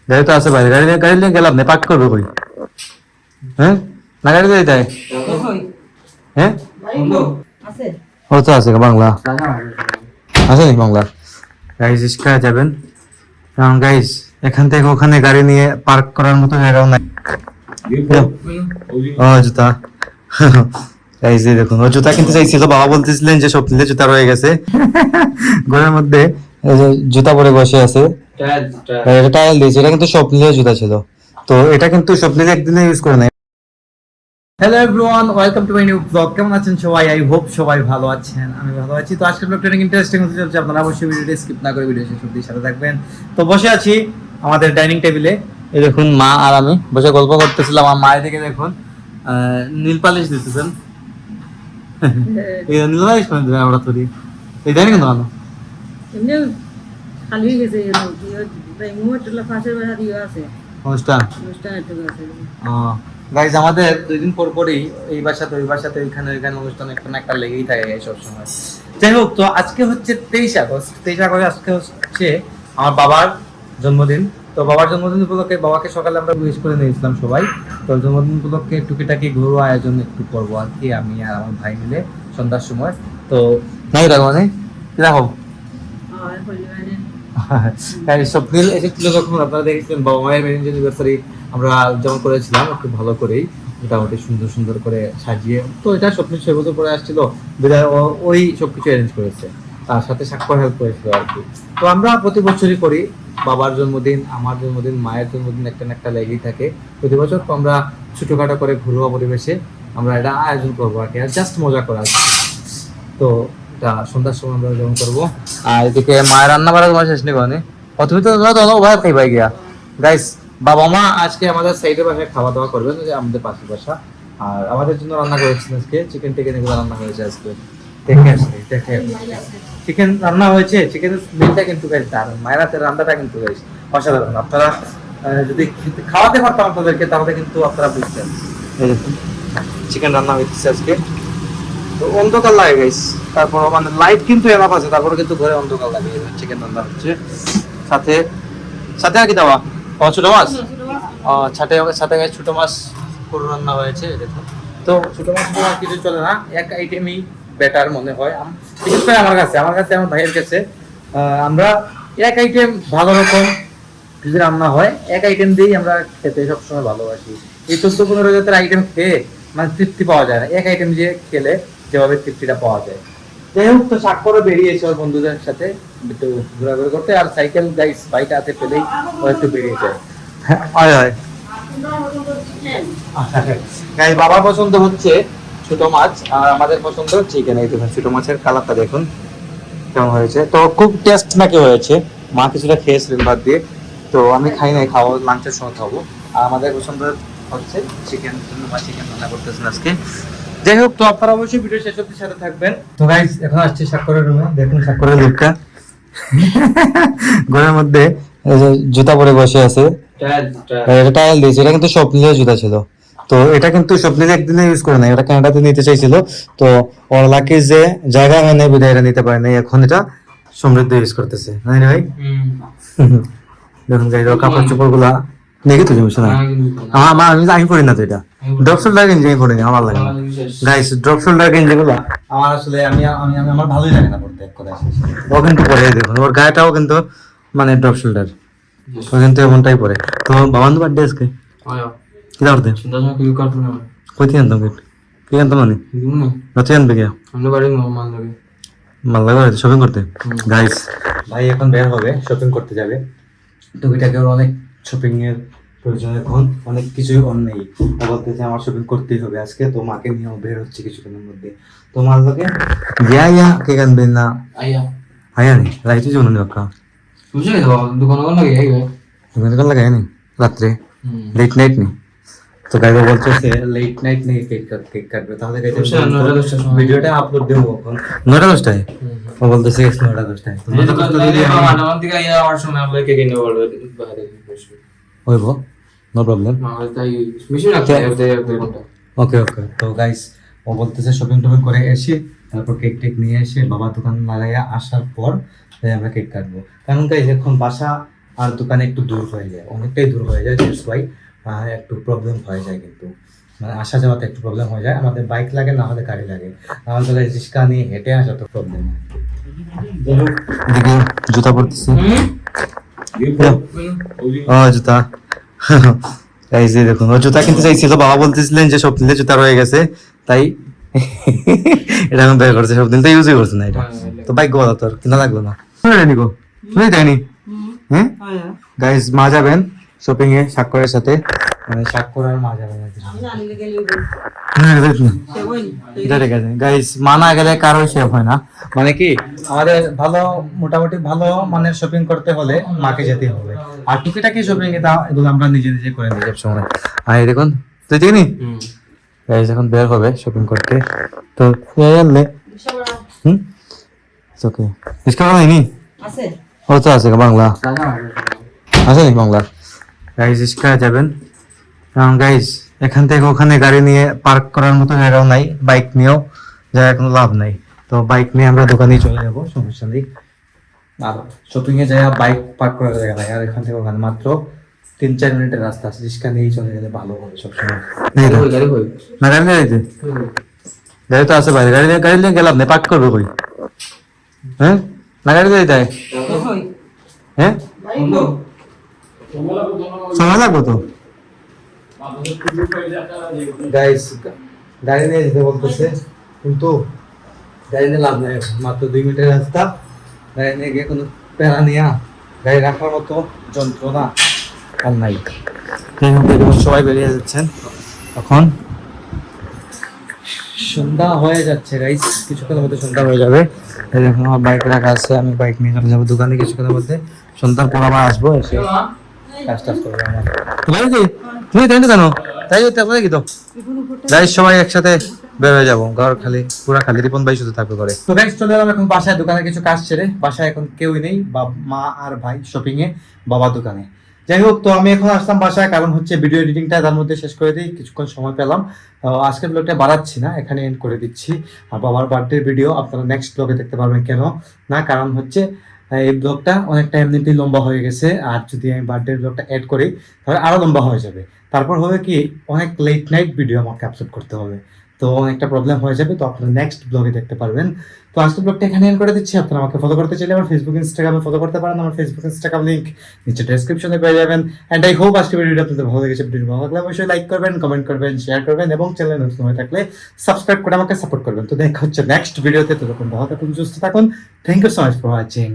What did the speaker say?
গাড়ি তো আছে বাইরে, গাড়ি নিয়ে গেলাম না, পার্ক করবে কই? হ্যাঁ, না গাড়ি দিয়ে যাই। হ্যাঁ, ও তো আছে বাংলা, আছে নি বাংলা? গাইজ শিক্ষা যাবেন, কারণ গাইজ এখান থেকে ওখানে গাড়ি নিয়ে পার্ক করার মতো জায়গাও নাই। ও জুতা, গাইজ দেখুন, ও জুতা কিনতে চাইছিল, বাবা বলতেছিলেন যে সব নিলে জুতা রয়ে গেছে ঘরের মধ্যে, এই যে জুতা পরে বসে আছে, এটা টায়াল দিয়েছে, এটা কিন্তু সব নিলে জুতা ছিল, তো এটা কিন্তু সব নিলে একদিনে ইউজ করে নাই। Hello everyone, welcome to my new blog. কেমন আছেন সবাই? আই হোপ সবাই ভালো আছেন, আমি ভালো আছি। তো আজকের ব্লগটা অনেক ইন্টারেস্টিং হতে চলছে, আপনারা অবশ্যই ভিডিওটি স্কিপ না করে ভিডিও শেষ অবধি সাথে থাকবেন। তো বসে আছি আমাদের ডাইনিং টেবিলে, এই দেখুন মা আর আমি বসে গল্প করতেছিলাম। আমার মায়ের দিকে দেখুন নীল পালিশ দিতেছেন, এই নীল পালিশ করে দেবেন আমরা তৈরি এই ডাইনিং কেন আনো এমনি খালি হয়ে গেছে মুহূর্তটা ফাঁসের বেড়া দিয়ে আছে অনুষ্ঠান। অনুষ্ঠান একটা আছে। গাইজ আমাদের 2 দিন পর পরই এই বাসাতে ওই বাসাতে ওইখানে ওইখানে অনুষ্ঠান একটা না একটা লেগেই থাকে সব সময়। যাই হোক, তো আজকে হচ্ছে 23 আগস্ট। 23 আগস্ট আজকে হচ্ছে আমার বাবার জন্মদিন। তো বাবার জন্মদিন উপলক্ষে বাবাকে সকালে আমরা উইশ করে নিয়েছিলাম সবাই। তো জন্মদিন উপলক্ষে টুকিটাকি ঘরোয়া আয়োজন একটু করবো আর কি, আমি আর আমার ভাই মিলে সন্ধ্যার সময়। তো নাই রাখো মানে কিরকম আর পরিবারে স্বপ্নিল এসেছিল যখন, আপনারা দেখেছিলেন বাবা মায়ের ম্যারেজ অ্যানিভার্সারি আমরা যেমন করেছিলাম একটু ভালো করেই, মোটামুটি সুন্দর সুন্দর করে সাজিয়ে। তো এটা স্বপ্নিল 6 বছর পরে আসছিল, বিদায় ওই সবকিছু অ্যারেঞ্জ করেছে, তার সাথে স্বাক্ষর হেল্প করেছিল আর কি। তো আমরা প্রতি বছরই করি, বাবার জন্মদিন, আমার জন্মদিন, মায়ের জন্মদিন একটা না একটা লেগেই থাকে প্রতি বছর। তো আমরা ছোটখাটো করে ঘরোয়া পরিবেশে আমরা এটা আয়োজন করবো আর কি, আর জাস্ট মজা করা আর কি। তো সন্ধ্যার সময় আমরা যেমন করবো। আর এদিকে মায়ের রান্না বাড়া তোমার শেষ নেই মানে অথবা তো ভাই খাইবাই গিয়া। গাইস বাবা মা আজকে আমাদের সাইডের বাসায় খাওয়া দাওয়া করবেন, যে আমাদের পাশের বাসা, আর আমাদের জন্য রান্না করেছেন আজকে চিকেন টিকেন এগুলো রান্না হয়েছে আজকে। দেখে চিকেন রান্না হয়েছে, চিকেনের স্মেলটা কিন্তু গাইস দারুণ, মায়ের হাতের রান্নাটা কিন্তু গাইস অসাধারণ। আপনারা যদি খাওয়াতে পারতাম আপনাদেরকে তাহলে কিন্তু আপনারা বুঝতেন। চিকেন রান্না হয়েছে আজকে, তো অন্ধকার লাগে গাইস, তারপর মানে লাইট কিন্তু এনাফ আছে, তারপরে কিন্তু ঘরে অন্ধকার লাগে। চিকেন রান্না হচ্ছে, সাথে সাথে আর কি দেওয়া, ছোট মাছ, সাথে সাথে গাইস ছোট মাছ পুরো রান্না হয়েছে দেখুন। তো ছোট মাছ আর কিছু চলে না, এক আইটেমই বেটার মনে হয় বিশেষ করে আমার কাছে আমার ভাইয়ের কাছে। আমরা এক আইটেম ভালো রকম যদি রান্না হয়, এক আইটেম দিয়েই আমরা খেতে সবসময় ভালোবাসি। এই 14-15 জাতের আইটেম খেয়ে মানে তৃপ্তি পাওয়া যায় না, এক আইটেম দিয়ে খেলে যেভাবে তৃপ্তিটা পাওয়া যায়। যাই হোক, তো সাক্ষরও বেরিয়েছে ওর বন্ধুদের সাথে একটু ঘোরাঘুরি করতে, আর সাইকেল গাইস বাইকটা হাতে পেলেই ও একটু বেরিয়ে যায়। হয় হয় গাইস, বাবার পছন্দ হচ্ছে ছোট মাছ আর আমাদের পছন্দ চিকেন। এই দেখুন ছোট মাছের কালারটা দেখুন কেমন হয়েছে, তো খুব টেস্ট নাকি হয়েছে। মা কিছুটা খেয়েছিলেন ভাত দিয়ে, তো আমি খাই নাই, খাবো লাঞ্চের সময় খাবো। আর আমাদের পছন্দ হচ্ছে চিকেন, চিকেন রান্না করতেছেন আজকে। যাই হোক, তো আপনারা অবশ্যই ভিডিও শেষ অবধি সাথে থাকবেন। তো গাইস এখন আসছে স্বাক্ষরের রুমে, দেখুন স্বাক্ষরের লুকটা ঘরের মধ্যে এই যে জুতা পরে বসে আছে, এটা টায়াল দিয়েছে, এটা কিন্তু স্বপ্নিলের জুতা ছিল, তো এটা কিন্তু স্বপ্নিল একদিনে ইউজ করে নাই, এটা কানাডাতে নিতে চাইছিল, তো ওর লাকি যে জায়গা হয় নাই বিধায় এটা নিতে পারে নাই, এখন এটা সমৃদ্ধ ইউজ করতেছে। নাই ভাই দেখুন গাইস, কাপড় চোপড় গুলা দেখি তো জিনিস না আমার আমি পড়ি না, তো এটা ড্রপ শোল্ডার গেঞ্জি আমি পড়ি না, আমার লাগে না গাইস। ড্রপ শোল্ডার গেঞ্জি গুলো আমার আসলে আমি আমি আমি আমার ভালোই লাগে না পড়তে এক কথা। ও কিন্তু পরে দেখুন, ওর গায়েটাও কিন্তু মানে ড্রপ শোল্ডার, ও কিন্তু এমনটাই পরে। তো বাবান বার্থডে আজকে কি করতে কই থেকে আনতাম গিফট, কি আনতাম মানে রাতে আনবে গিয়া মাল লাগে শপিং করতে। গাইস ভাই এখন বের হবে, শপিং করতে যাবে, টুকিটাকে ওর অনেক শপিং এর প্রয়োজন, এখন অনেক কিছুই অন নেই, বলতেছে আমার শপিং করতেই হবে আজকে। তো মাকে নিয়েও বের হচ্ছে কিছুক্ষণের মধ্যে। তো মাল লোকে ইয়া কে কানবেন না আয়া নি রাইতে জীবন নিকা দোকান লাগাই নি রাত্রে লেট নাইট নি। তো গাইবা বলতেছে লেট নাইট নেই কেক কাটবে, তাহলে ভিডিওটা আপলোড দেবো কখন 9টা-10টায়। ও বলতেছে 9টা-10টায় হইব, নো প্রবলেম। ওকে ওকে। তো গাইস ও বলতেছে শপিং টপিং করে এসে তারপর কেক টেক নিয়ে এসে বাবা দোকান লাগাইয়া আসার পর আমরা কেক কাটবো, কারণ গাইস এখন বাসা আর দোকানে একটু দূর হয়ে যায়, অনেকটাই দূর হয়ে যায়, দ্যাটস ওয়াই একটু প্রবলেম হয়ে যায়, কিন্তু মানে আসা যাওয়াতে একটু প্রবলেম হয়ে যায়। আমাদের বাইক লাগে, না হলে গাড়ি লাগে, আমাদের রিক্সা নিয়ে হেঁটে আসা তো প্রবলেম। এদিকে জুতা পরতেছি, ও জুতা এই যে দেখুন, ও জুতা কিনতে চাইছিল, বাবা বলতেছিলেন যে সব দিলে জুতা রয়ে গেছে, তাই এটা এখন বের করছে, সব দিন তো ইউজই করছে না এটা, তো বাইক গোয়া তোর কিনা লাগলো না। নিকো তুমি তাইনি, হ্যাঁ গাইস মা যাবেন শপিং এ স্বাক্ষরের সাথে, মানে স্বাক্ষর আর মা যাবেন গাইস। মা না গেলে কারো শেভ হয় না, মানে কি আমাদের ভালো মোটামুটি ভালো মানের শপিং করতে হলে মাকে যেতে হবে, আর টুকিটাকি শপিং এগুলো আমরা নিজে নিজে করে নিই সব সময়। আর এই দেখুন তুই চিনি গাইস এখন বের হবে শপিং করতে, তো হুম ওকে রিস্কা হয়নি, আছে ও তো আছে বাংলা আছে নি বাংলা। গাইস রিস্কা যাবেন, কারণ গাইস এখান থেকে ওখানে গাড়ি নিয়ে পার্ক করার মতো জায়গাও নাই, বাইক নিয়েও জায়গা কোনো লাভ নাই, তো বাইক নিয়ে আমরা দোকানেই চলে যাবো, সমস্যা নেই। আর শপিং এ জায়গা বাইক পার্ক করার জায়গা নাই, আর এখান থেকে ওখানে মাত্র 3-4 মিনিটের রাস্তা আছে, রিস্কা নিয়েই চলে গেলে ভালো হবে সবসময়। না গাড়ি নিয়ে যাইতে, গাড়ি তো আছে বাইরে, গাড়ি নিয়ে গেলাম না, পার্ক করবো কই, হ্যাঁ না গাড়ি দিয়ে যায়, হ্যাঁ সময় লাগবো তো গাইস, গাড়ি নিয়ে যেতে বলতেছে, কিন্তু গাড়ি নিয়ে লাভ নাই, মাত্র 2 মিনিটের রাস্তা, গাড়ি নিয়ে গিয়ে কোনো প্যারা নিয়া গাড়ি রাখার মতো যন্ত্রণা আর নাই। সবাই বেরিয়ে যাচ্ছেন, এখন সন্ধ্যা হয়ে যাচ্ছে গাইস, কিছুক্ষণের মধ্যে সন্ধ্যা হয়ে যাবে। এই দেখুন আমার বাইক রাখা আছে, আমি বাইক নিয়ে চলে যাবো দোকানে কিছুক্ষণের মধ্যে, সন্ধ্যার পর আবার আসবো, এসে কাজ টাজ করবো আমার। তুমি তাই তো কেন তাই তারপরে কি তো গাইস সবাই একসাথে বের হয়ে যাবো, ঘর খালি পুরা খালি, রিপন ভাই শুধু থাকবে করে। তো গাইস চলে এলাম এখন বাসায়, দোকানে কিছু কাজ ছেড়ে, বাসায় এখন কেউই নেই, মা আর ভাই শপিং এ, বাবা দোকানে। যাই হোক, তো আমি এখন আসলাম বাসায়, কারণ হচ্ছে ভিডিও এডিটিংটা তার মধ্যে শেষ করে দিই, কিছুক্ষণ সময় পেলাম। আজকের ব্লগটা বাড়াচ্ছি না, এখানে এন্ড করে দিচ্ছি। আর বাবার বার্থডে ভিডিও আপনারা নেক্সট ব্লগে দেখতে পারবেন, কেন না কারণ হচ্ছে এই ব্লগটা অনেকটা এমনিতেই লম্বা হয়ে গেছে, আর যদি আমি বার্থডে ব্লগটা অ্যাড করি তাহলে আরো লম্বা হয়ে যাবে, তারপর হবে কি অনেক লেট নাইট ভিডিও আমাকে আপলোড করতে হবে, তো অনেকটা প্রবলেম হয়ে যাবে, তো আপনারা নেক্সট ব্লগে দেখতে পারবেন। তো আজকের ব্লগটা এখানে এন্ড করে দিচ্ছি। আপনারা আমাকে ফলো করতে চাইলে আমার ফেসবুক ইনস্টাগ্রামে ফলো করতে পারেন, আমার ফেসবুক ইনস্টাগ্রাম লিংক নিচে ডেসক্রিপশনে পেয়ে যাবেন। এন্ড আই হোপ আজকের ভিডিওটা আপনাদের ভালো লেগেছে। ভিডিও ভালো লাগলে অবশ্যই লাইক করবেন, কমেন্ট করবেন, শেয়ার করবেন, এবং চ্যানেলে নতুন হয়ে থাকলে সাবস্ক্রাইব করে আমাকে সাপোর্ট করবেন। তো দেখা হচ্ছে নেক্সট ভিডিওতে, ততক্ষণ ভালো থাকুন, সুস্থ থাকুন। Thank you so much for watching.